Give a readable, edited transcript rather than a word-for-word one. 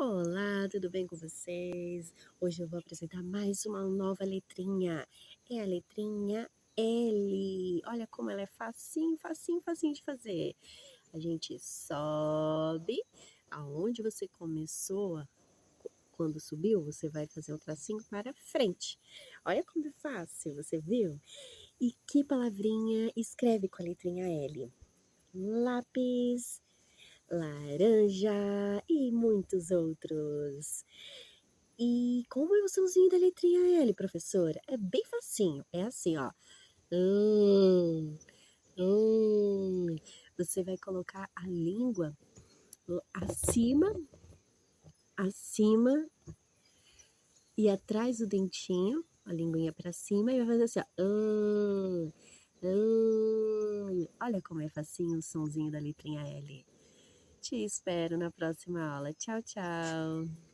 Olá, tudo bem com vocês? Hoje eu vou apresentar mais uma nova letrinha. É a letrinha L. Olha como ela é facinho, facinho, facinho de fazer. A gente sobe aonde você começou, quando subiu, você vai fazer um tracinho para frente. Olha como é fácil, você viu? E que palavrinha escreve com a letrinha L? Lápis, laranja e muitos outros. E como é o somzinho da letrinha L, professora? É bem facinho, é assim, ó. Hum, hum. Você vai colocar a língua acima, acima e atrás do dentinho, a linguinha para cima e vai fazer assim, ó. Olha como é facinho o somzinho da letrinha L. Te espero na próxima aula. Tchau, tchau.